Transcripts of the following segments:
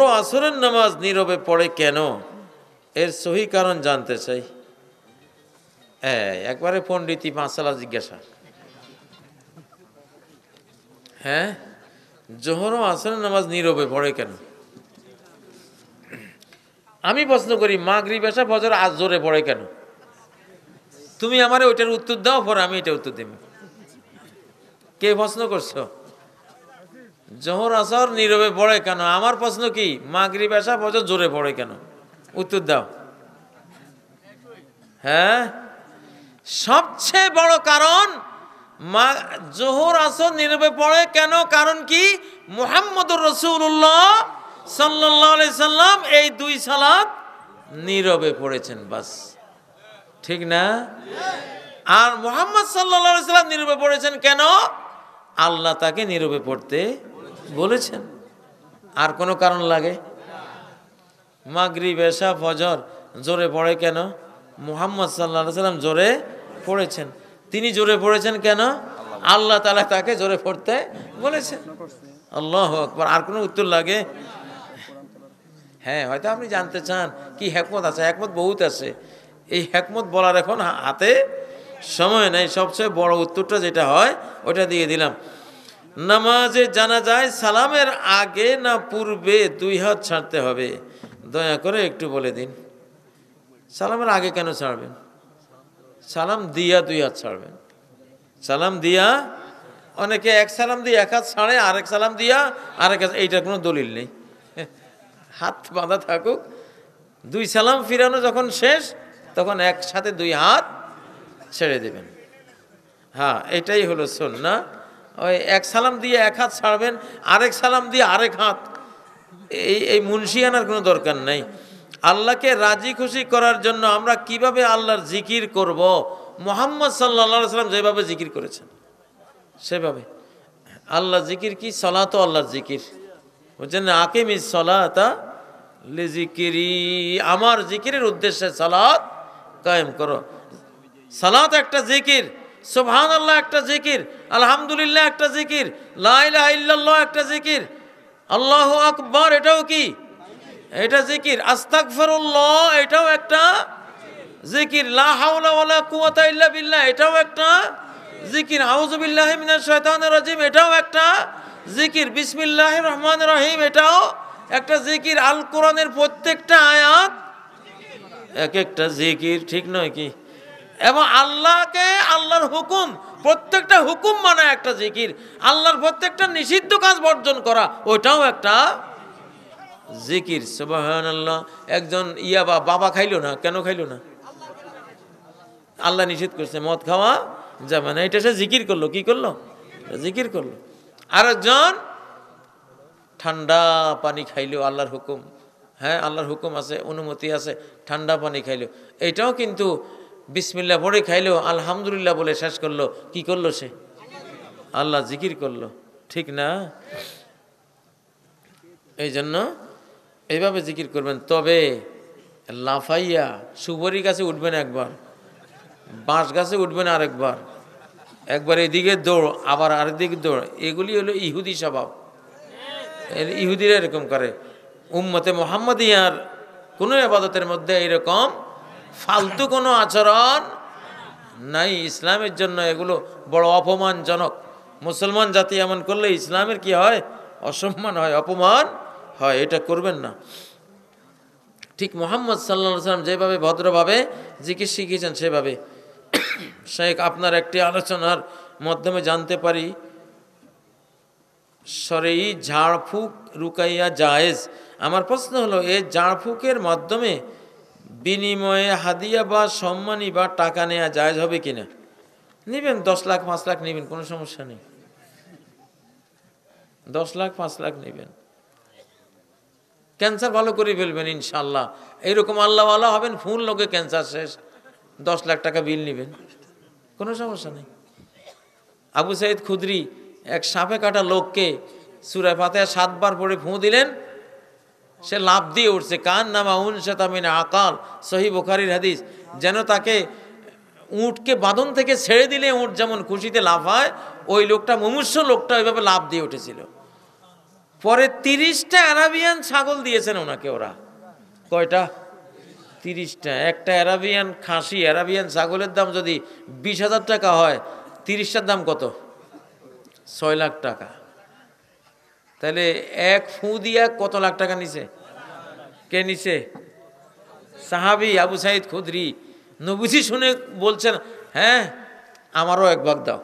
ও আসরের নামাজ নীরবে পড়ে কেন, এর সহি কারণ জানতে চাই। একবারে পণ্ডিতি মাসালা জিজ্ঞাসা। হ্যাঁ, জোহর ও আসরের নামাজ নীরবে পড়ে কেন? আমি প্রশ্ন করি মাগরিব এশা ফজর আজ জোরে পড়ে কেন? তুমি আমারে ওইটার উত্তর দাও, পরে আমি এটা উত্তর দেব। কে প্রশ্ন করছো? জোহর আসর নীরবে পড়ে কেন? আমার প্রশ্ন কি মাগরিব এশা ফজর জোরে পড়ে কেন? উত্তর দাও। হ্যাঁ, সবচেয়ে বড় কারণ জোহর আসর নীরবে পড়ে কেন? কারণ কি মুহাম্মদুর রাসূলুল্লাহ সাল্লাল্লাহু আলাইহি সাল্লাম এই দুই সালাত নীরবে পড়েছেন, বাস। ঠিক না? আর মুহাম্মদ সাল্লাল্লাহু আলাইহি সাল্লাম নীরবে পড়েছেন কেন? আল্লাহ তাকে নীরবে পড়তে বলেছেন। আর কোনো কারণ লাগে? মাগরিব এশা ফজর জোরে পড়ে কেন? মুহাম্মদ সাল্লাল্লাহু আলাইহি সাল্লাম জোরে পড়েছেন। তিনি জোরে পড়েছেন কেন? আল্লাহ তাআলা তাকে জোরে পড়তে বলেছেন। আল্লাহু আকবার। আর কোনো উত্তর লাগে? হ্যাঁ, হয়তো আপনি জানতে চান কি হিকমত আছে। হিকমত বহুত আছে, এই হিকমত বলার এখন হাতে সময় নেই। সবচেয়ে বড় উত্তরটা যেটা হয় ওটা দিয়ে দিলাম। নামাজে জানাজায় সালামের আগে না পূর্বে দুই হাত ছাড়তে হবে? দয়া করে একটু বলে দিন। সালামের আগে কেন ছাড়বেন? সালাম দিয়া দুই হাত ছাড়বেন। সালাম দিয়া, অনেকে এক সালাম দিয়ে এক হাত ছাড়ে, আরেক সালাম দিয়া আরেক হাত, এইটার কোনো দলিল নেই। হাত বাঁধা থাকুক, দুই সালাম ফিরানো যখন শেষ তখন একসাথে দুই হাত ছেড়ে দেবেন। হ্যাঁ, এটাই হলো সুন্নাহ। ওই এক সালাম দিয়ে এক হাত ছাড়বেন, আরেক সালাম দিয়ে আরেক হাত, এই মুন্সিয়ানার কোনো দরকার নেই। আল্লাহকে রাজি খুশি করার জন্য আমরা কিভাবে আল্লাহর জিকির করব, মুহাম্মদ সাল্লাল্লাহু আলাইহি সাল্লাম যেভাবে জিকির করেছেন সেভাবে। আল্লাহ জিকির কি? সালাত আল্লাহর জিকির। বুঝছেন? আকিমিস সালাতা লিজিকিরি, আমার জিকিরের উদ্দেশ্যে সালাত কায়েম করো। সালাত একটা জিকির, সুবহানাল্লাহ একটা জিকির, আলহামদুলিল্লাহ একটা জিকির, লা ইলাহা ইল্লাল্লাহ একটা জিকির, আল্লাহু আকবার এটাও কি? এটা জিকির। আস্তাগফিরুল্লাহ এটাও একটা জিকির। লা হাওলা ওয়ালা কুওয়াতা ইল্লা বিল্লাহ এটাও একটা জিকির। আউযু বিল্লাহি মিনাশ শাইতানির রাজিম এটাও একটা জিকির। বিসমিল্লাহির রহমানির রহিম এটাও একটা জিকির। আল কোরআনের প্রত্যেকটা আয়াত এক একটা জিকির, ঠিক নয় কি? এবং আল্লাহকে, আল্লাহর হুকুম, প্রত্যেকটা হুকুম মানে একটা জিকির। আল্লাহর প্রত্যেকটা নিষিদ্ধ কাজ বর্জন করা ওইটাও একটা জিকির। সুবহানাল্লাহ। একজন বাবা খাইলো না, কেন খাইলো না? আল্লাহ নিষেধ করছে মদ খাওয়া যাবে না, এটা সে জিকির করলো। কি করলো? জিকির করলো। আরেকজন ঠান্ডা পানি খাইলো, আল্লাহর হুকুম। হ্যাঁ, আল্লাহর হুকুম আছে, অনুমতি আছে, ঠান্ডা পানি খাইলো, এটাও কিন্তু বিসমিল্লাহ পড়ে খাইলো, আলহামদুলিল্লাহ বলে শেষ করলো। কি করলো সে? আল্লাহ জিকির করলো। ঠিক না? এই জন্য এইভাবে জিকির করবেন। তবে লাফাইয়া সুবরি গাছে উঠবেন একবার, বাঁশ গাছে উঠবেন আরেকবার, একবার এদিকে দৌড় আবার আরেকদিকে দৌড়, এগুলি হলো ইহুদি স্বভাব। ইহুদিরা এরকম করে। উম্মতে মুহাম্মাদিয়ার কোনো ইবাদতের মধ্যে এরকম ফালতু কোনো আচরণ নাই। ইসলামের জন্য এগুলো বড় অপমানজনক। মুসলমান জাতি এমন করলে ইসলামের কি হয়? অসম্মান হয়, অপমান হয়। এটা করবেন না। ঠিক মুহাম্মদ সাল্লাল্লাহু আলাইহি সাল্লাম যেভাবে ভদ্রভাবে জিকির শিখিয়েছেন সেভাবে। শেখ, আপনার একটি আলোচনার মাধ্যমে জানতে পারি শরঈ ঝাড়ফুঁক রুকাইয়া জায়েজ। আমার প্রশ্ন হলো, এই ঝাড়ফুঁকের মাধ্যমে বিনিময়ে হাদিয়া বা সম্মানী বা টাকা নেওয়া জায়েজ হবে কিনা? নেবেন, 10 লাখ 5 লাখ নেবেন, কোনো সমস্যা নেই। 10 লাখ 5 লাখ নেবেন, ক্যান্সার ভালো করে ফেলবেন ইনশাল্লাহ। এইরকম আল্লাহওয়ালা হবেন, ফুল লোকে ক্যান্সার শেষ, 10 লাখ টাকা বিল নেবেন, কোনো সমস্যা নেই। আবু সাঈদ খুদরি এক সাপে কাটা লোককে সূরা ফাতিহা 7 বার পড়ে ফুঁ দিলেন, সে লাফ দিয়ে উঠছে। কান নামা উনশাতা মিন আকাল, সহিহ বুখারীর হাদিস। যেন তাকে উটকে বাঁধন থেকে ছেড়ে দিলে উট যেমন খুশিতে লাফায়, ওই লোকটা, মুমূর্ষু লোকটা ওইভাবে লাফ দিয়ে উঠেছিল। পরে 30টা অ্যারাবিয়ান ছাগল দিয়েছেন ওনাকে। ওরা কয়টা? 30টা। একটা অ্যারাবিয়ান খাসি, অ্যারাবিয়ান ছাগলের দাম যদি 20,000 টাকা হয়, 30টার দাম কত? 6 লাখ টাকা। তাহলে এক ফু দিয়া কত লাখ টাকা নিছে? কে নিছে? সাহাবী আবু সাইদ খুদরি। নবীজি শুনে বলছেন, হ্যাঁ আমারও এক ভাগ দাও।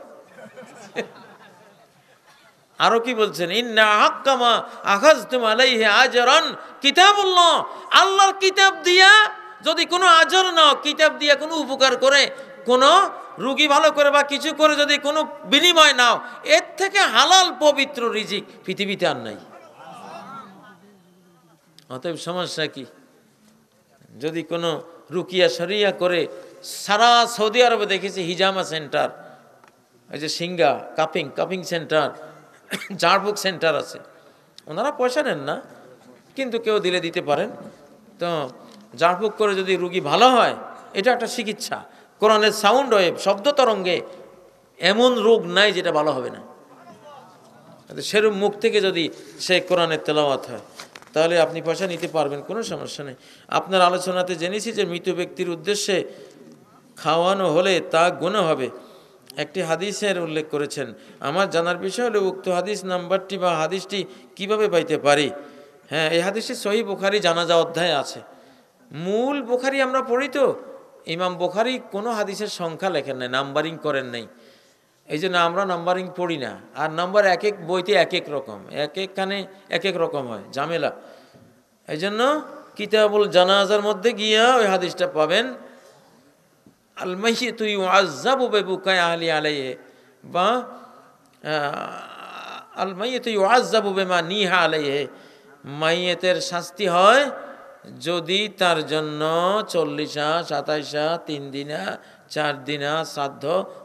আরো কি বলছেন? ইন্না হাক্কামা আখাযতুম আলাইহি আজরান কিতাবুল্লাহ। আল্লাহর কিতাব দিয়া যদি কোনো আজর নাও, কিতাব দিয়া কোনো উপকার করে, কোনো রুগী ভালো করে বা কিছু করে যদি কোনো বিনিময় নাও, এর থেকে হালাল পবিত্র রিজিক পৃথিবীতে আর নাই। অতএব সমস্যা কি? যদি কোনো রুকিয়া শরিয়া করে, সারা সৌদি আরবে দেখেছি হিজামা সেন্টার, এই যে সিঙ্গা কাপিং সেন্টার, ঝাড়ফুঁক সেন্টার আছে। ওনারা পয়সা নেন না, কিন্তু কেউ দিলে দিতে পারেন। তো ঝাড়ফুঁক করে যদি রুগী ভালো হয়, এটা একটা চিকিৎসা। কোরআনের সাউন্ড ওয়েভ, শব্দ তরঙ্গে এমন রোগ নাই যেটা ভালো হবে না। সেরূপ মুখ থেকে যদি সে কোরআনের তেলাওয়াত হয়, তাহলে আপনি পয়সা নিতে পারবেন, কোনো সমস্যা নেই। আপনার আলোচনাতে জেনেছি যে মৃত ব্যক্তির উদ্দেশ্যে খাওয়ানো হলে তা গুনাহ হবে। একটি হাদিসের উল্লেখ করেছেন। আমার জানার বিষয় হলো উক্ত হাদিস নাম্বারটি বা হাদিসটি কিভাবে পাইতে পারি? হ্যাঁ, এই হাদিসটি সহিহ বুখারী জানাজা অধ্যায়ে আছে। মূল বুখারী আমরা পড়ি তো, ইমাম বুখারী কোনো হাদিসের সংখ্যা লেখেন নাই, নাম্বারিং করেন নাই। এই জন্য আমরা নাম্বারিং পড়ি না। আর নাম্বার এক এক বইতে এক এক রকম, এক একখানে এক এক রকম হয়, ঝামেলা। এই জন্য কিতাবুল জানাজার মধ্যে গিয়া ওই হাদিসটা পাবেন, আল মাইয়িতু ইউআযাবু বিবুকাই আহলি আলাইহি, বা আল মাইয়িতু ইউআযাবু বিমা নিহা আলাইহি। মাইয়েতের শাস্তি হয় যদি তার জন্য 40 27 3 দিনা 4 দিনা শ্রাদ্ধ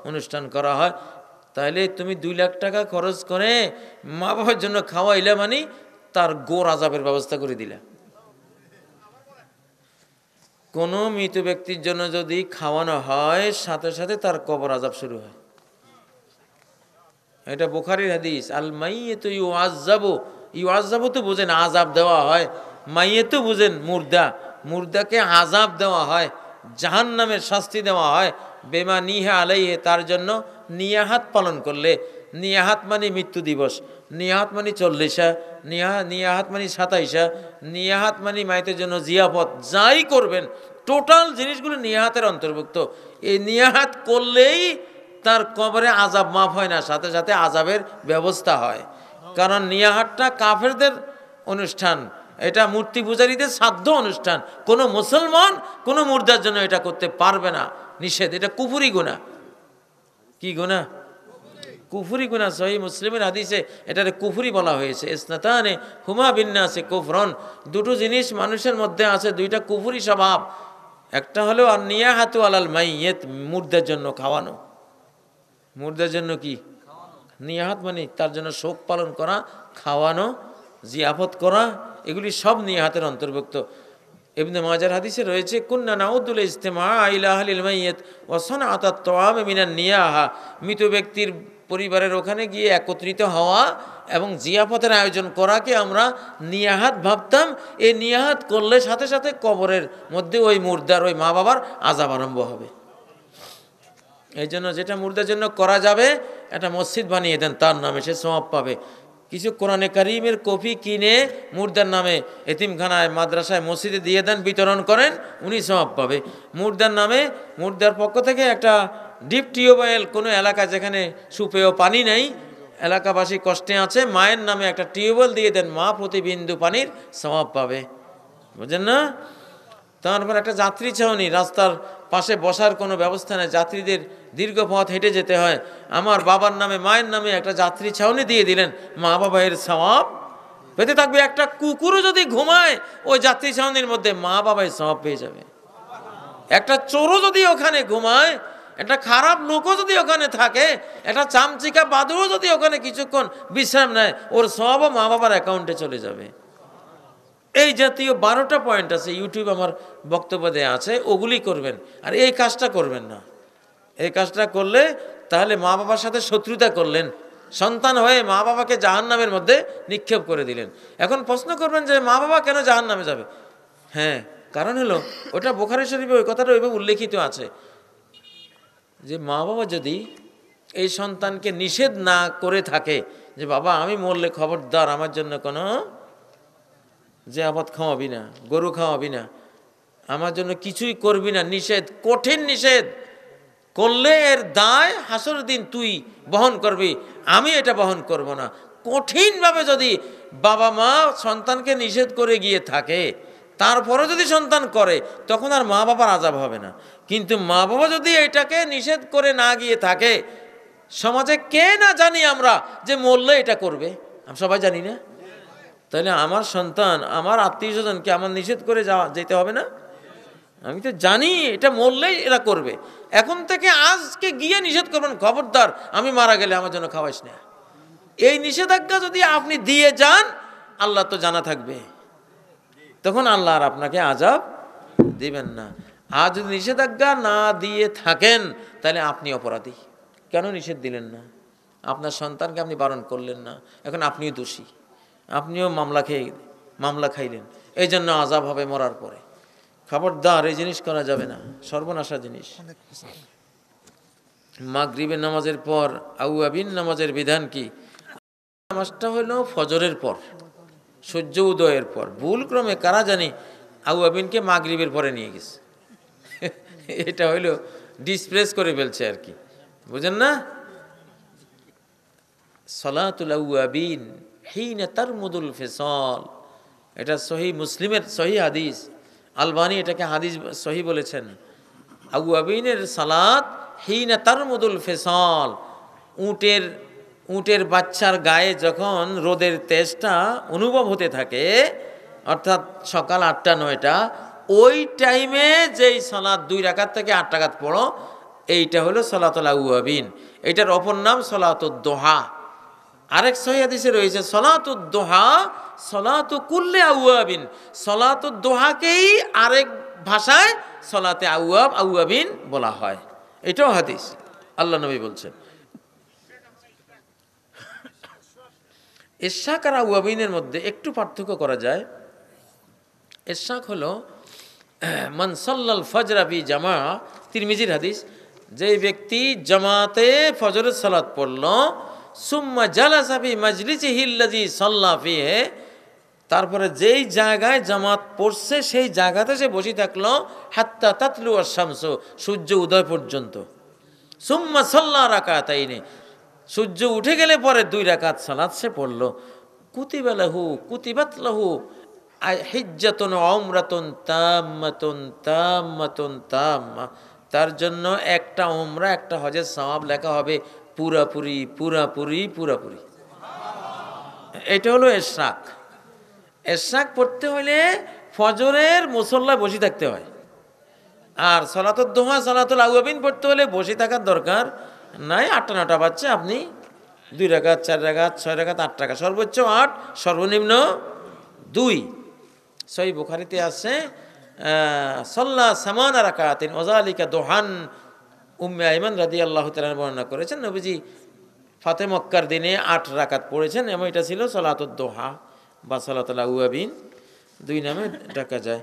অনুষ্ঠান করা হয়। তাহলে তুমি 2 লাখ টাকা খরচ করে মা বাবার জন্য খাওয়াইলে, মানে তার গোর আযাবের ব্যবস্থা করে দিলা। কোনো মৃত ব্যক্তির জন্য যদি খাওয়ানো হয়, সাথে সাথে তার কবর আযাব শুরু হয়। এটা বুখারীর হাদিস। আল মাইয়িতু ইউআযাবু, ইউআযাবু তো বুঝেন আযাব দেওয়া হয়, মাইয়িতু বুঝেন মুর্দা, মুর্দাকে আযাব দেওয়া হয়, জাহান্নামের শাস্তি দেওয়া হয়। বেমা নিহা আলাইহি, তার জন্য নিয়াহাত পালন করলে। নিয়াহাত মানে মৃত্যু দিবস, নিয়াহাত মানে 40, নিয়াহাত মানে 27, নিয়াহাত মানে মাইতের জন্য জিয়াফত, যাই করবেন টোটাল জিনিসগুলো নিয়াহাতের অন্তর্ভুক্ত। এই নিয়াহাত করলেই তার কবরে আযাব মাফ হয় না, সাথে সাথে আযাবের ব্যবস্থা হয়। কারণ নিয়াহাতটা কাফেরদের অনুষ্ঠান, এটা মূর্তি পূজারীদের শ্রাদ্ধ অনুষ্ঠান। কোনো মুসলমান কোনো মুর্দার জন্য এটা করতে পারবে না, নিষেধ। এটা কুফরি গুনাহ। কি গুনাহ? কুফরি গুনাহ। সহিহ মুসলিমের হাদিসে এটারে কুফরি বলা হয়েছে। ইসনাতানে হুমা বিন্নাসে কুফরন, দুটো জিনিস মানুষের মধ্যে আছে, দুইটা কুফরি স্বভাব। একটা হলো আর নিয়াহাতু আলাল মাইয়িত, মুর্দার জন্য খাওয়ানো। মুর্দার জন্য কি নিয়াহাত মানে তার জন্য শোক পালন করা, খাওয়ানো, জিয়াফত করা, এগুলি সব নিয়াহাতের অন্তর্ভুক্ত। ইবনে মাজার হাদিসে রয়েছে, কুন্না নাউদুল ইজতিমা ইলা আহলিল মাইয়িত ওয়া সানাআতাত তাআম মিনান নিয়াহা। মৃত ব্যক্তির পরিবারের ওখানে গিয়ে একত্রিত হওয়া এবং জিয়াফতের আয়োজন করাকে আমরা নিয়াহাত ভাবতাম। এই নিয়াহাত করলে সাথে সাথে কবরের মধ্যে ওই মুর্দার, ওই মা বাবার আযাব আরম্ভ হবে। এই জন্য যেটা মুর্দার জন্য করা যাবে, একটা মসজিদ বানিয়ে দেন তার নামে, সে সওয়াব পাবে। কিছু কোরআনে কারীমের কপি কিনে মুর্দার নামে এতিমখানায়, মাদ্রাসায়, মসজিদে দিয়ে দেন, বিতরণ করেন, উনি সওয়াব পাবে। মুর্দার নামে, মুর্দার পক্ষ থেকে একটা ডিপ টিউবওয়েল, কোনো এলাকায় যেখানে সুপেয় পানি নেই, এলাকাবাসী কষ্টে আছে, মায়ের নামে একটা টিউবওয়েল দিয়ে দেন, মা প্রতি বিন্দু পানির সওয়াব পাবে। বুঝেন না? তারপর একটা যাত্রী ছাউনি, রাস্তার পাশে বসার কোনো ব্যবস্থা নেই, যাত্রীদের দীর্ঘ পথ হেঁটে যেতে হয়। আমার বাবার নামে, মায়ের নামে একটা যাত্রী ছাউনি দিয়ে দিলেন, মা বাবা এর সওয়াব পেতে থাকবে। একটা কুকুরও যদি ঘুমায় ওই যাত্রী ছাউনির মধ্যে, মা বাবাই সওয়াব পেয়ে যাবে। একটা চোরও যদি ওখানে ঘুমায়, একটা খারাপ লোকও যদি ওখানে থাকে, একটা চামচিকা বাদুড়ও যদি ওখানে কিছুক্ষণ বিশ্রাম নেয়, ওর সওয়াবও মা বাবার অ্যাকাউন্টে চলে যাবে। এই জাতীয় 12টা পয়েন্ট আছে, ইউটিউব আমার বক্তব্য দেয়া আছে, ওগুলি করবেন। আর এই কাজটা করবেন না। এই কাজটা করলে তাহলে মা বাবার সাথে শত্রুতা করলেন, সন্তান হয়ে মা বাবাকে জাহান্নামের মধ্যে নিক্ষেপ করে দিলেন। এখন প্রশ্ন করবেন যে মা বাবা কেন জাহান্নামে যাবে? হ্যাঁ, কারণ হলো ওটা বুখারী শরীফে ওই কথাটা ওইভাবে উল্লেখিত আছে যে মা বাবা যদি এই সন্তানকে নিষেধ না করে থাকে যে বাবা আমি মরলে খবরদার আমার জন্য কোনো যে আবাদ খাওয়াবি না, গরু খাওয়াবি না, আমার জন্য কিছুই করবি না, নিষেধ, কঠিন নিষেধ করলে এর দায় হাসর দিন তুই বহন করবি, আমি এটা বহন করব না, কঠিনভাবে যদি বাবা মা সন্তানকে নিষেধ করে গিয়ে থাকে তারপরে যদি সন্তান করে তখন আর মা বাবার আযাব হবে না। কিন্তু মা বাবা যদি এটাকে নিষেধ করে না গিয়ে থাকে, সমাজে কে না জানি আমরা যে মরলে এটা করবে, আমরা সবাই জানি না? তাহলে আমার সন্তান আমার আত্মীয় স্বজনকে আমার নিষেধ করে যেতে হবে না? আমি তো জানি এটা মরলেই এরা করবে, এখন থেকে আজকে গিয়ে নিষেধ করবেন খবরদার আমি মারা গেলে আমার জন্য খাওয়াইস না। এই নিষেধাজ্ঞা যদি আপনি দিয়ে যান আল্লাহ তো জানা থাকবে, তখন আল্লাহ আর আপনাকে আযাব দিবেন না। আর যদি নিষেধাজ্ঞা না দিয়ে থাকেন তাহলে আপনি অপরাধী। কেন নিষেধ দিলেন না? আপনার সন্তানকে আপনি বারণ করলেন না, এখন আপনিও দোষী, আপনিও মামলা খাইলেন, এই জন্য আযাব হবে মরার পরে। খবরদার এই জিনিস করা যাবে না, সর্বনাশা জিনিস। মাগরিবের নামাজের পর আউয়াবিন নামাজের বিধান কি? নামাজটা হলো ফজরের পর, সূর্য উদয়ের পর। ভুলক্রমে কারা জানি আউয়াবিনকে মাগরিবের পরে নিয়ে গেছে, এটা হইলো ডিসপ্লেস করে ফেলছে আর কি, বুঝেন না? সালাতুল আউয়াবিন হিনা তারমুদুল ফিসাল, এটা সহিহ মুসলিমের সহিহ হাদিস, আলবানী এটাকে হাদিস সহিহ বলেছেন। আউয়াবিনের সালাত হিনা তারমুদুল ফিসাল, উটের বাচ্চার গায়ে যখন রোদের তেজটা অনুভব হতে থাকে, অর্থাৎ সকাল 8টা-9টা, ওই টাইমে যেই সালাত 2 রাকাত থেকে 8 রাকাত পড়ো, এইটা হলো সালাতুল আউয়াবিন। এটার অপর নাম সালাতুদ দোহা। আরেক সহিহ হাদিসে রয়েছে সালাতুদ দোহা সালাতু কুল্লি আউয়াবিন, সালাতুদ দোহাকেই আরেক ভাষায় সালাতে আউয়াবিন বলা হয়, এটাও হাদিস, আল্লাহ নবী বলছেন। ইশাক আর আউয়াবিনের মধ্যে একটু পার্থক্য করা যায়। ইশাক হলো মান সাল্লাল ফজরা ফি জামা, তিরমিজির হাদিস, যে ব্যক্তি জামাতে ফজরের সালাত পড়ল, সুম্মা জালাসা ফি মাজলিসিহি আল্লাযী সাল্লা ফিহি, তারপরে যেই জায়গায় জামাত পড়ছে সেই জায়গাতে সে বসে থাকলো, হাত্তা তাতলু আশ-শামসু, সূর্য উদয় পর্যন্ত। সুম্মা সাল্লা রাকাতাইনি, সূর্য উঠে গেলে পরে 2 রাকাত সালাত সে পড়ল। কুতিবাত লাহু হিজ্জাতুন উমরাতুন তাম্মা, তার জন্য একটা উমরা একটা হজের সওয়াব লেখা হবে পুরাপুরি। এটা হলো ইশরাক। ইশরাক পড়তে হলে ফজরের মুসল্লায় বসে থাকতে হয়, আর সালাতুদ দোহা সালাতুল আউয়াবিন পড়তে হলে বসে থাকার দরকার নাই। 8টা-9টা বাচ্চা আপনি 2 রাকাত 4 রাকাত 6 রাকাত 8 রাকাত, সর্বোচ্চ 8, সর্বনিম্ন 2। সহিহ বুখারীতে আছে সাল্লা সামানা রাকাতিন ওয়াযালিকা দোহান। উম্মে আইমান রাদিয়াল্লাহু তাআলা বর্ণনা করেছেন নবীজি ফাতে মক্কার দিনে 8 রাকাত পড়েছেন, এবং এটা ছিল সালাতুদ দোহা বা সালাতুল আউয়াবিন, 2 নামে ডাকা যায়।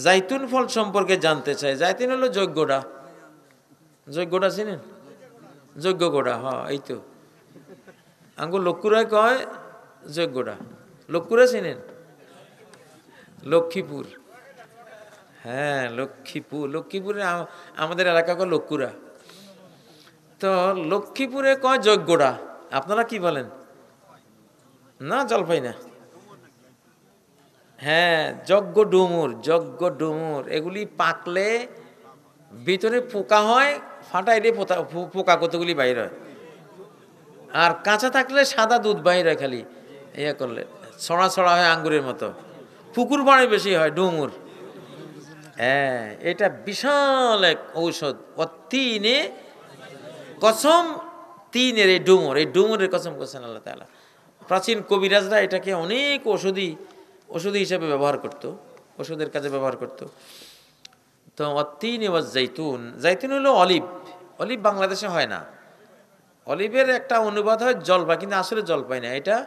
জাইতুন ফল সম্পর্কে জানতে চাই। জাইতুন হলো যজ্ঞডা, যজ্ঞডা চিনেন? যজ্ঞ গোড়া, হ্যাঁ এই তো আঙ্গুর লক্ষ্মীরায় কয় যজ্ঞডা। লক্ষ্মীরা চিনেন? লক্ষ্মীপুর, হ্যাঁ লক্ষ্মীপুরে আমাদের এলাকা কয় লক্ষ্মীরা, তো লক্ষ্মীপুরে কয় যজ্ঞডা। আপনারা কি বলেন? না জলপাই না, হ্যাঁ যজ্ঞ ডুমুর, এগুলি পাকলে ভিতরে পোকা হয়, ফাটাইলে পোকা কতগুলি বাইর হয়, আর কাঁচা থাকলে সাদা দুধ বাইর হয়, খালি ইয়ে করলে ছড়া হয় আঙ্গুরের মতো। পুকুর পাড়ে বেশি হয় ডুমুর। হ্যাঁ, এটা বিশাল এক ঔষধ। তিনে কসম, তিনের এই ডুমুরের কসম করছেন আল্লাহ তাআলা। প্রাচীন কবিরাজরা এটাকে অনেক ওষুধি হিসেবে ব্যবহার করত, ওষুধের কাজে ব্যবহার করত। তো অত্তিন ওয়াজ জাইতুন, জাইতুন হলো অলিভ বাংলাদেশে হয় না, অলিভের একটা অনুবাদ হয় জলপাই, কিন্তু আসলে জলপাই না। এটা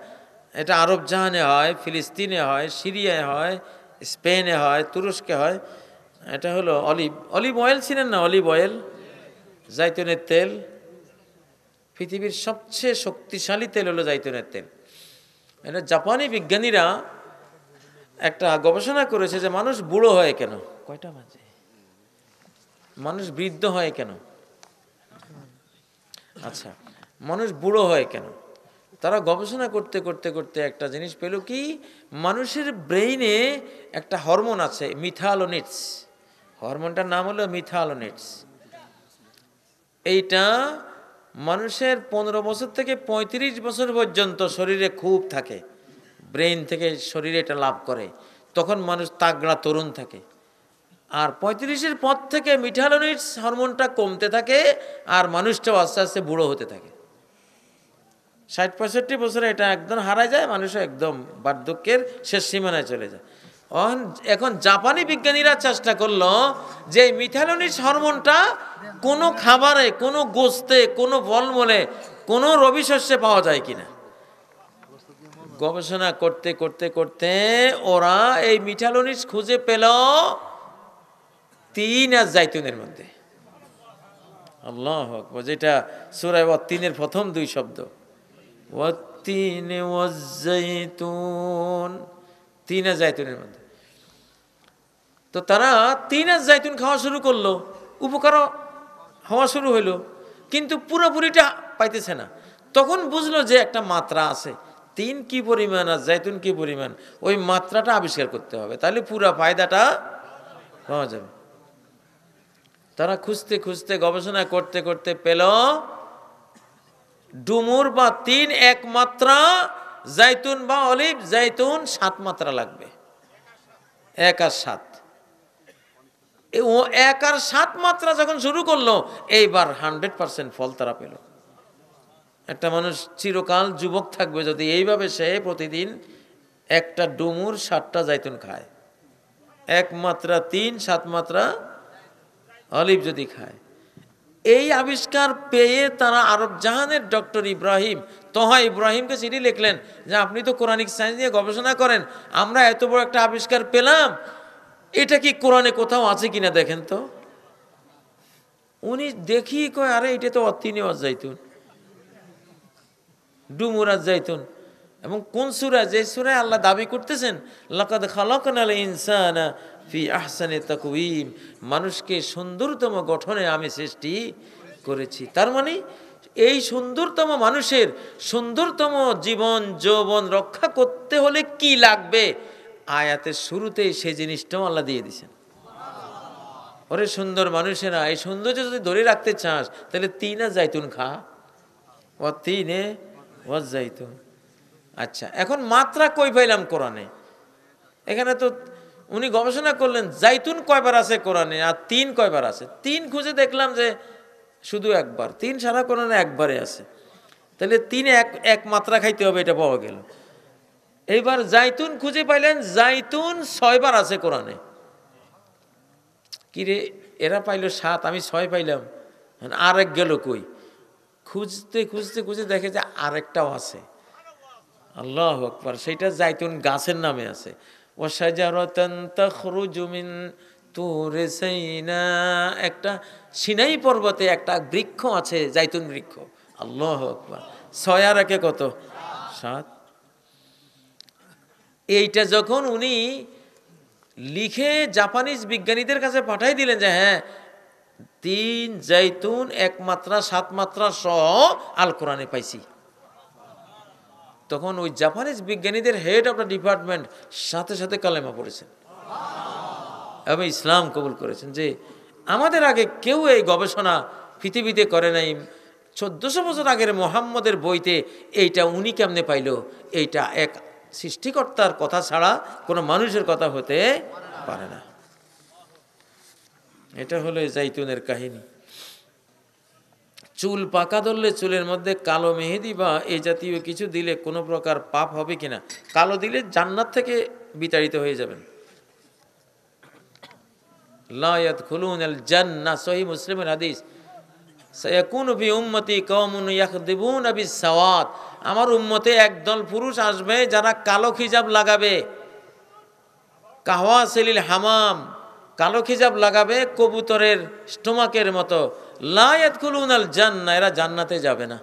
এটা আরব জাহানে হয়, ফিলিস্তিনে হয়, সিরিয়ায় হয়, স্পেনে হয়, তুরস্কে হয়। এটা হলো অলিভ। অলিভ অয়েল ছিলেন না? অলিভ অয়েল, জাইতুনের তেল। পৃথিবীর সবচেয়ে শক্তিশালী তেল হলো জাইতুনের তেল। এটা জাপানি বিজ্ঞানীরা একটা গবেষণা করেছে যে মানুষ বুড়ো হয় কেন, কয়টা বাজে, মানুষ বৃদ্ধ হয় কেন, আচ্ছা মানুষ বুড়ো হয় কেন। তারা গবেষণা করতে করতে করতে একটা জিনিস পেল কি, মানুষের ব্রেইনে একটা হরমোন আছে মিথালোনিটস, হরমোনটার নাম হলো মিথালোনিটস। এইটা মানুষের 15 বছর থেকে 35 বছর পর্যন্ত শরীরে খুব থাকে, ব্রেইন থেকে শরীরে এটা লাভ করে, তখন মানুষ তাগড়া তরুণ থাকে। আর 35-এর পর থেকে মিথালোনিটস হরমোনটা কমতে থাকে, আর মানুষটাও আস্তে আস্তে বুড়ো হতে থাকে। 60-65 বছরে এটা একদম হারায় যায়, মানুষও একদম বার্ধক্যের শেষ সীমানায় চলে যায়। এখন জাপানি বিজ্ঞানীরা চেষ্টা করলো যে মিথালোনিটস হরমোনটা কোনো খাবারে, কোনো গোস্তে, কোনো ফলমূলে, কোনো রবি শস্যে পাওয়া যায় কিনা। গবেষণা করতে করতে করতে ওরা এই মিথালোনিটস খুঁজে পেল 3 আর জাইতুনের মধ্যে। আল্লাহু আকবার, যেটা সূরা ওয়াত-তিনের প্রথম 2 শব্দ, ওয়াত-তিন ওয়াজ-জাইতুন, 3 আর জাইতুনের মধ্যে। তো তারা 3 আর জাইতুন খাওয়া শুরু করলো, উপকারও হওয়া শুরু হইলো, কিন্তু পুরোপুরিটা পাইতেছে না। তখন বুঝলো যে একটা মাত্রা আছে, 3 কি পরিমাণ আর জাইতুন কি পরিমাণ, ওই মাত্রাটা আবিষ্কার করতে হবে, তাহলে পুরো ফায়দাটা পাওয়া যাবে। তারা খুঁজতে খুঁজতে গবেষণা করতে করতে পেল ডুমুর বা 3 এক মাত্রা, জাইতুন বা অলিভ জাইতুন 7 মাত্রা লাগবে, 1 আর 7। ও 1 আর 7 মাত্রা যখন শুরু করলো, এইবার 100% ফল তারা পেল। একটা মানুষ চিরকাল যুবক থাকবে যদি এইভাবে সে প্রতিদিন একটা ডুমুর 7টা জাইতুন খায়, 1 মাত্রা 3, 7 মাত্রা অলিভ যদি খায়। এই আবিষ্কার পেয়ে তারা আরব জাহানের ডক্টর ইব্রাহিম, তোহা ইব্রাহিমকে চিঠি লিখলেন যে আপনি তো কোরআনিক সায়েন্স নিয়ে গবেষণা করেন, আমরা এত বড় একটা আবিষ্কার পেলাম, এটা কি কোরআনে কোথাও আছে কিনা দেখেন তো। উনি দেখি কয়, আরে এটা তো অতিনে জাইতুন, ডুমুরাজ জাইতুন। এবং কোন সূরা, যে সূরায় আল্লাহ দাবি করতেছেন লাকাদ খালাকনাল ইনসানা ফি আহসানি তাকওয়িম, মানুষকে সুন্দরতম গঠনে আমি সৃষ্টি করেছি। তার মানে এই সুন্দরতম মানুষের সুন্দরতম জীবন যৌবন রক্ষা করতে হলে কি লাগবে, আয়াতের শুরুতেই সেই জিনিসটাও আল্লাহ দিয়ে দিয়েছেন। ওরে সুন্দর মানুষেরা, এই সৌন্দর্য যদি ধরে রাখতে চাস তাহলে 3 আর জাইতুন খা, ওয়াত-তিনে ওয়াজ-জাইতুন। আচ্ছা, এখন মাত্রা কই পাইলাম কোরআনে? এখানে তো উনি গবেষণা করলেন জাইতুন কয়বার আছে কোরআনে আর 3 কয়বার আছে। 3 খুঁজে দেখলাম যে শুধু একবার, 3 সারা কোরআনে একবারে আছে, তাহলে 3 এক মাত্রা খাইতে হবে, এটা পাওয়া গেল। এইবার জাইতুন খুঁজে পাইলেন, জাইতুন 6 বার আছে কোরআনে। কিরে, এরা পাইল 7, আমি 6 পাইলাম, আরেক গেল কই? খুঁজতে খুঁজতে খুঁজে দেখে যে আরেকটাও আছে। আল্লাহু আকবার, সেটা জাইতুন গাছের নামে আছে। ওয়াশাজারাতান তাখরুজু মিন তুরি সাইনা, একটা সিনাই পর্বতে একটা বৃক্ষ আছে, জাইতুন বৃক্ষ। আল্লাহু আকবার, 6 আর 1 কত? 7। এইটা যখন উনি লিখে জাপানিজ বিজ্ঞানীদের কাছে পাঠাই দিলেন যে হ্যাঁ 3 জাইতুন 1 মাত্রা 7 মাত্রা সহ আল কোরআনে পাইছি, তখন ওই জাপানিজ বিজ্ঞানীদের হেড অফ দ্য ডিপার্টমেন্ট সাথে সাথে কালেমা পড়েছেন এবং ইসলাম কবুল করেছেন। যে আমাদের আগে কেউ এই গবেষণা পৃথিবীতে করে নাই, 1400 বছর আগের মোহাম্মদের বইতে এইটা উনি কেমনে পাইল? এইটা এক সৃষ্টিকর্তার কথা ছাড়া কোনো মানুষের কথা হতে পারে না। এটা হলো জাইতুনের কাহিনী। চুল পাকা ধরলে চুলের মধ্যে কালো মেহেদি বা এই জাতীয় কিছু দিলে কোনো প্রকার পাপ হবে কিনা? কালো দিলে জান্নাত থেকে বিতাড়িত হয়ে যাবেন। লা ইয়াদখুলুনাল জান্নাহ, সহিহ মুসলিমের হাদিস। সায়াকুনু ফি উম্মতি কওমুন ইয়াখদিবুনা বিস-সাওয়াত, আমার উম্মতে একদল পুরুষ আসবে যারা কালো খিজাব লাগাবে, কাহওয়াসিলিল হামাম, কালো খিজাব লাগাবে কবুতরের স্টোমাকের মতো। লা ইয়াদখুলুনাল জান্নাহ, এরা জান্নাতে যাবে না।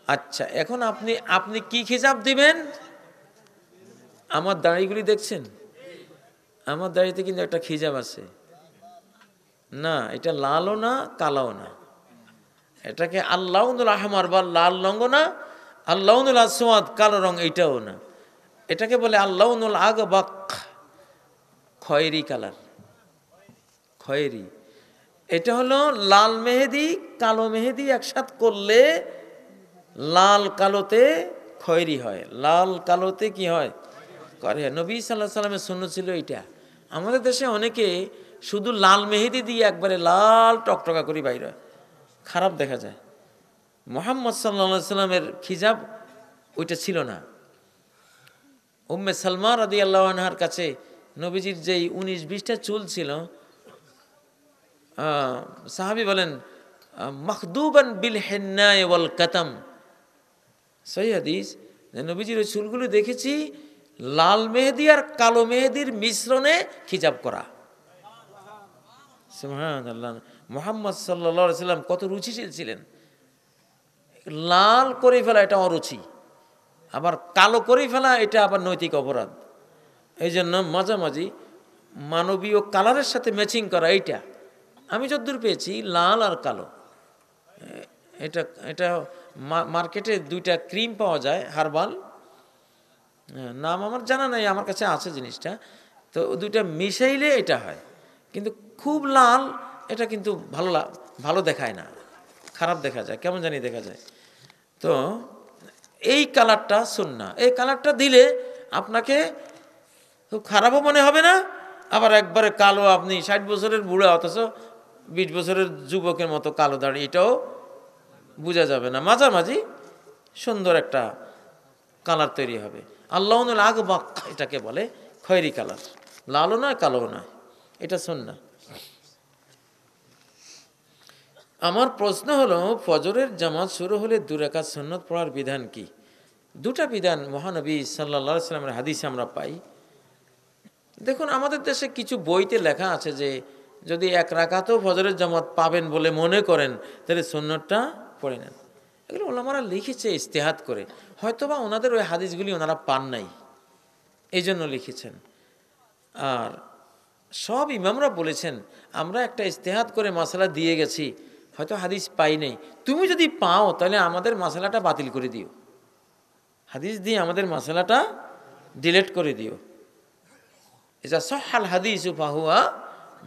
আচ্ছা, এখন আপনি কি খিজাব দিবেন? আমার দাড়িগুলি দেখছেন? আমার দাড়িতে কিন্তু একটা খিজাব আছে না, এটা লালও না কালাও না, এটাকে আল্লাউনুল আহমার বা লাল রঙও না, আল্লাউনুল আসওয়াদ কালো রং এইটাও না, এটাকে বলে আল্লাউনুল আগবাক, খয়েরি কালার, খয়েরি। এটা হলো লাল মেহেদি কালো মেহেদি একসাথ করলে লাল কালোতে খয়েরি হয়, লাল কালোতে কি হয় করে। নবী সাল্লাল্লাহু আলাইহি সাল্লামের সুন্নাত ছিল এইটা। আমাদের দেশে অনেকে শুধু লাল মেহেদি দিয়ে একবারে লাল টকটকা করে বাইরে, খারাপ দেখা যায়। মুহাম্মদ সাল্লাল্লাহু আলাইহি সাল্লামের খিজাব ওইটা ছিল না। উম্মে সালমা রাদিয়াল্লাহু আনহার কাছে নবীজির যেই 19-20টা চুল ছিল, সাহাবী বলেন মাখদুবান বিল হিন্নায় ওয়াল কাতাম, সহিহ হাদিস, নবীজির ওই চুলগুলো দেখেছি লাল মেহেদি আর কালো মেহেদির মিশ্রণে খিজাব করা। সুবহানাল্লাহ। মুহাম্মদ সাল্লাল্লাহু আলাইহি সাল্লাম কত রুচিশীল ছিলেন। লাল করে ফেলা এটা অরুচি, আবার কালো করে ফেলা এটা আবার নৈতিক অপরাধ। এই জন্য মাঝামাঝি মানবীয় কালারের সাথে ম্যাচিং করা, এইটা আমি যতদূর পেয়েছি লাল আর কালো। এটা মার্কেটে 2টা ক্রিম পাওয়া যায় হার্বাল, নাম আমার জানা নাই, আমার কাছে আছে জিনিসটা। তো 2টা মিশাইলে এটা হয়, কিন্তু খুব লাল এটা কিন্তু ভালো দেখায় না, খারাপ দেখা যায়, কেমন জানি দেখা যায়। তো এই কালারটা সুন্নাহ, এই কালারটা দিলে আপনাকে খুব খারাপও মনে হবে না, আবার একবারে কালো আপনি 60 বছরের বুড়া অথচ 20 বছরের যুবকের মতো কালো দাড়ি, এটাও বোঝা যাবে না। মাঝামাঝি সুন্দর একটা কালার তৈরি হবে। আল্লাউনুল আগবাক এটাকে বলে, খয়েরি কালার, লালও নয় কালোও নয়, এটা সুন্নাহ। আমার প্রশ্ন হলো, ফজরের জামাত শুরু হলে 2 রাকাত সুন্নত পড়ার বিধান কি? 2টা বিধান মহানবী সাল্লাল্লাহু আলাইহি সাল্লামের হাদিসে আমরা পাই। দেখুন, আমাদের দেশে কিছু বইতে লেখা আছে যে যদি 1 রাকাতও ফজরের জামাত পাবেন বলে মনে করেন তাহলে সুন্নতটা পড়ে নেন। এগুলো ওলামারা লিখেছে ইজতিহাদ করে, হয়তোবা ওনাদের ওই হাদিসগুলি ওনারা পান নাই, এই জন্য লিখেছেন। আর সব ইমামরা বলেছেন আমরা একটা ইজতিহাদ করে মাসালা দিয়ে গেছি, হয়তো হাদিস পাই নাই, তুমি যদি পাও তাহলে আমাদের মাসালাটা বাতিল করে দিও, হাদিস দিয়ে আমাদের মাসালাটা ডিলিট করে দিও। ইজা সাহহাল হাদিসু ফাহুয়া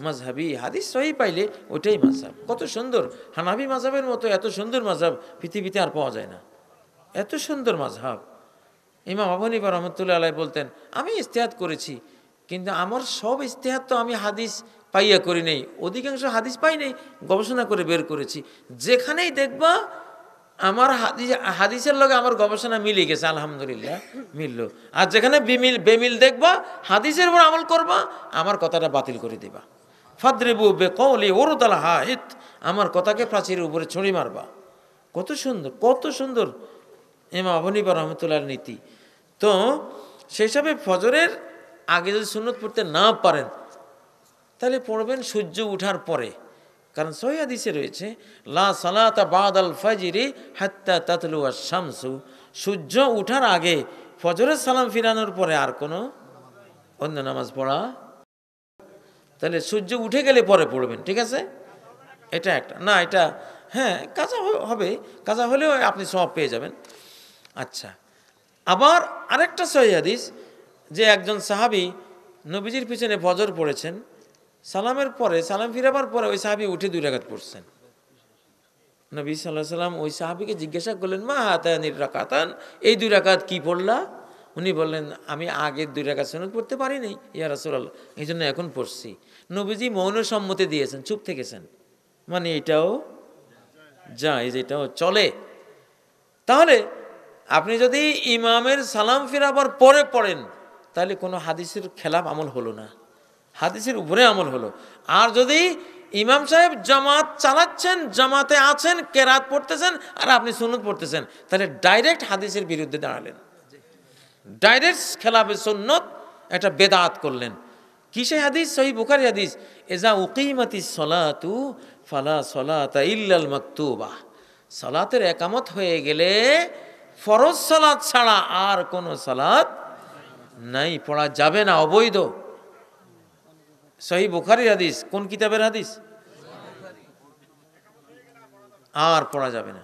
মাযহাবি, হাদিস সহি পাইলে ওইটাই মাযহাব। কত সুন্দর, হানাফি মাযহাবের মতো এত সুন্দর মাযহাব পৃথিবীতে আর পাওয়া যায় না, এত সুন্দর মাযহাব। ইমাম আবু হানিফা রাহমাতুল্লাহি আলাইহি বলতেন আমি ইজতিহাদ করেছি, কিন্তু আমার সব ইজতিহাদ তো আমি হাদিস পাইয়া করি নাই, অধিকাংশ হাদিস পাই নাই, গবেষণা করে বের করেছি। যেখানেই দেখবা আমার হাদিসের লগে আমার গবেষণা মিলে গেছে, আলহামদুলিল্লাহ মিলল। আর যেখানে বেমিল দেখবা, হাদিসের উপর আমল করবা, আমার কথাটা বাতিল করে দিবা। ফাদরিবু বিকওলি উরদাল হাইত, আমার কথাকে প্রাচীরের উপরে ছুঁড়ি মারবা। কত সুন্দর, কত সুন্দর ইমাম আবু হানিফা রাহমাতুল্লাহির নীতি। তো সেই হিসাবে ফজরের আগে যদি সুন্নত পড়তে না পারেন তাহলে পড়বেন সূর্য ওঠার পরে, কারণ সহিহ হাদিসে রয়েছে লা সালাতা বাদাল ফাজরি হাত্তা তাতলু আশ-শামসু, সূর্য ওঠার আগে ফজরের সালাম ফিরানোর পরে আর কোনো অন্য নামাজ পড়া, তাহলে সূর্য উঠে গেলে পরে পড়বেন, ঠিক আছে? এটা একটা না, এটা হ্যাঁ কাজা হবে, কাজা হলেও আপনি সওয়াব পেয়ে যাবেন। আচ্ছা, আবার আরেকটা সহিহ হাদিস যে একজন সাহাবী নবীজির পিছনে ফজর পড়েছেন, সালামের পরে সালাম ফিরাবার পরে ওই সাহাবী উঠে 2 রাকাত পড়ছেন। নবী সাল্লাল্লাহু আলাইহি সাল্লাম ওই সাহাবীকে জিজ্ঞাসা করলেন মা হাতানির রাকাতান, এই 2 রাকাত কি পড়লা? উনি বললেন আমি আগের 2 রাকাত সুন্নাত পড়তে পারিনি ইয়া রাসূলুল্লাহ, এই জন্য এখন পড়ছি। নবীজি মৌন সম্মতি দিয়েছেন, চুপ থেকেছেন, মানে এটাও জায়েজ, এটাও চলে। তাহলে আপনি যদি ইমামের সালাম ফিরাবার পরে পড়েন তাহলে কোনো হাদিসের খেলাফ আমল হলো না, হাদিসের উপরে আমল হলো। আর যদি ইমাম সাহেব জামাত চালাচ্ছেন, জামাতে আছেন, কেরাত পড়তেছেন, আর আপনি সুন্নত পড়তেছেন, তাহলে ডাইরেক্ট হাদিসের বিরুদ্ধে দাঁড়ালেন, ডাইরেক্ট খেলাফে সুন্নত, একটা বেদাত করলেন। কিসে হাদিস? সহিহ বুখারী হাদিস, ইজা উকিমাতিস সালাতু ফালা সালাতা ইল্লাল মাকতুবা। সালাতের একামত হয়ে গেলে ফরজ সালাত ছাড়া আর কোনো সালাত নাই, পড়া যাবে না, অবৈধ। সহিহ বুখারীর হাদিস। কোন কিতাবের হাদিস? আর পড়া যাবে না।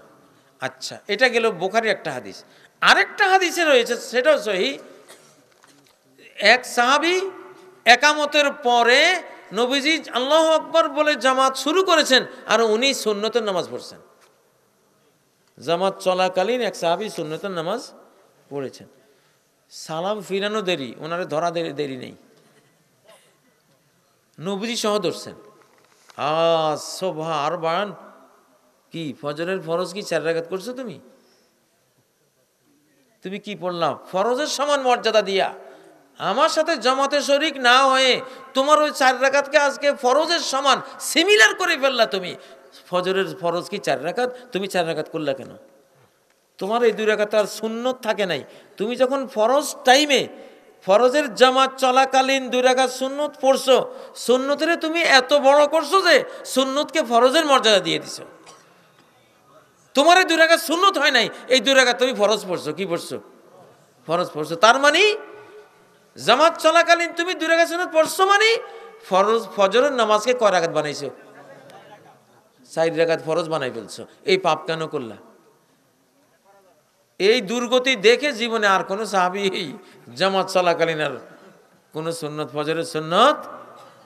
আচ্ছা, এটা গেল বুখারীর একটা হাদিস। আরেকটা হাদিসে রয়েছে, সেটাও সহিহ। এক সাহাবী একামতের পরে নবীজি আল্লাহু আকবার বলে জামাত শুরু করেছেন, আর উনি সুন্নতের নামাজ পড়ছেন। জামাত চলাকালীন এক সাহাবী সুন্নতের নামাজ পড়েছেন। সালাম ফিরানো দেরি, ওনারে ধরা দেরি নেই, নবীজি সহ ধরছেন। আর বাড়ান, কি ফজরের ফরজ কি 4 রাকাত করছো? তুমি কি পড়লাম? ফরজের সমান মর্যাদা দিয়া আমার সাথে জামাতে শরীক না হয়ে তোমার ওই 4 রাকাতকে আজকে ফরজের সমান সিমিলার করে ফেললা। তুমি ফজরের ফরজ কি 4 রাকাত, তুমি 4 রাকাত করলা কেন? তোমার এই 2 রাকাত আর সুন্নত থাকে নাই। তুমি যখন ফরজ টাইমে ফরজের জামাত চলাকালীন 2 রাকাত সুন্নত পড়ছো, সুন্নতের তুমি এত বড় করছো যে সুন্নতকে ফরজের মর্যাদা দিয়ে দিছো। তোমার এই 2 রাকাত সুন্নত হয় নাই, এই 2 রাকাত তুমি ফরজ পড়ছো। কি পড়ছো? ফরজ পড়ছো। তার মানে জামাত চলাকালীন তুমি 2 রাকাত সুন্নত পড়ছো, মানে ফজরের নামাজকে কয় রাকাত বানাইছো? 4 রাকাত ফরজ বানাই ফেলছো। এই পাপ কেন করলা? এই দুর্গতি দেখে জীবনে আর কোনো সাহাবী জামাত চলাকালীন আর কোনো সুন্নত, ফজরের সুন্নত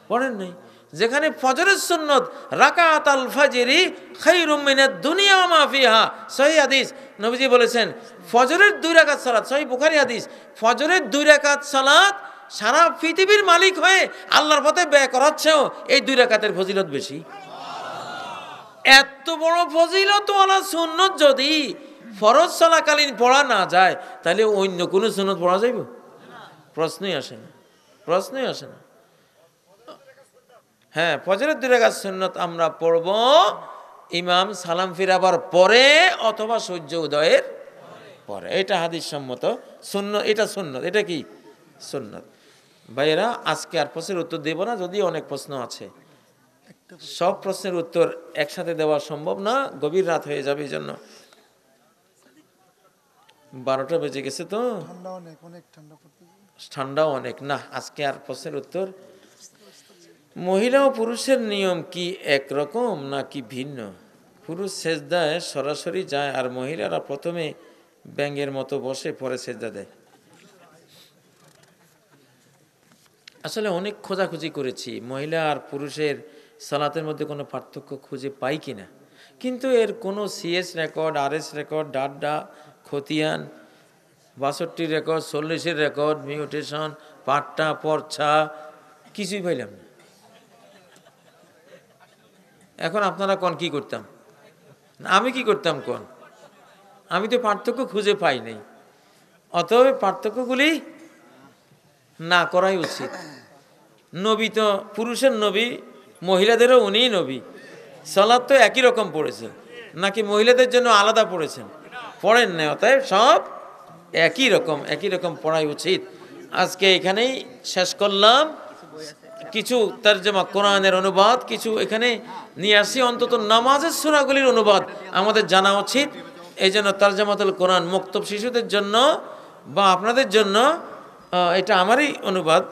পড়েন নাই। যেখানে ফজরের সুন্নত রাকাত আল ফাজরি খায়রুম মিনাদ দুনিয়া ওয়া মা ফিহা, সহিহ হাদিস। নবীজি বলেছেন ফজরের 2 রাকাত সালাত, সহিহ বুখারী হাদিস, ফজরের 2 রাকাত সালাত সারা পৃথিবীর মালিক হয়ে আল্লাহর পথে ব্যয় করাচ্ছেও এই 2 রাকাতের ফজিলত বেশি। এত বড় ফজিলতওয়ালা সুন্নত যদি ফরজ চলাকালীন পড়া না যায়, তাহলে অন্য কোনো সুন্নত পড়া যাইব? প্রশ্নই আসে না, প্রশ্নই আসে না। হ্যাঁ, ফজরের 2 রাকাত সুন্নত আমরা পড়ব ইমাম সালাম ফিরাবার পরে অথবা সূর্য উদয়ের পরে। এটা হাদিস সম্মত সুন্নত, এটা সুন্নত। এটা কি? সুন্নত। ভাইয়েরা, আজকে আর প্রশ্নের উত্তর দেব না, যদি অনেক প্রশ্ন আছে। সব প্রশ্নের উত্তর একসাথে দেওয়া সম্ভব না, গভীর রাত হয়ে যাবে। এই জন্য 12টা বেজে গেছে, তো ঠান্ডাও অনেক না। আজকে আর প্রশ্নের উত্তর। মহিলা ও পুরুষের নিয়ম কি একরকম নাকি ভিন্ন? পুরুষ সেজদায় সরাসরি যায়, আর মহিলারা প্রথমে ব্যাঙের মতো বসে পরে সেজদা দেয়। আসলে অনেক খোঁজাখুঁজি করেছি মহিলা আর পুরুষের সালাতের মধ্যে কোনো পার্থক্য খুঁজে পাই কিনা, কিন্তু এর কোনো সিএস রেকর্ড, আরএস রেকর্ড, ডাড্ডা, খতিয়ান, 62 রেকর্ড, 40-এর রেকর্ড, মিউটেশন, পাট্টা, পরছা, কিছুই পাইলাম না। এখন আপনারা কোন কি করতাম? আমি কি করতাম কোন? আমি তো পার্থক্য খুঁজে পাই নাই। অতএব পার্থক্যগুলি না করাই উচিত। নবী তো পুরুষের নবী, মহিলাদেরও উনিই নবী। সালাত তো একই রকম পড়েছেন, নাকি মহিলাদের জন্য আলাদা পড়েছেন? পড়েন না। অতএব সব একই রকম পড়াই উচিত। আজকে এখানেই শেষ করলাম। কিছু তরজমা, কোরআনের অনুবাদ কিছু এখানে নিয়ে আসি। অন্তত নামাজের সূরাগুলির অনুবাদ আমাদের জানা উচিত। এই জন্য তরজমাতুল কোরআন মুক্তব শিশুদের জন্য বা আপনাদের জন্য এটা আমারই অনুবাদ।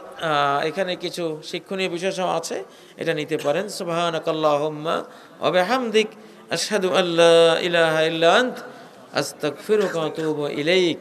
এখানে কিছু শিক্ষণীয় বিষয় সব আছে, এটা নিতে পারেন। সুবহানাকাল্লাহুম্মা ওয়া বিহামদিক আশহাদু আল্লা ইলাহা ইল্লা আনতা আস্তাগফিরুকা ওয়া আতুবু ইলাইক।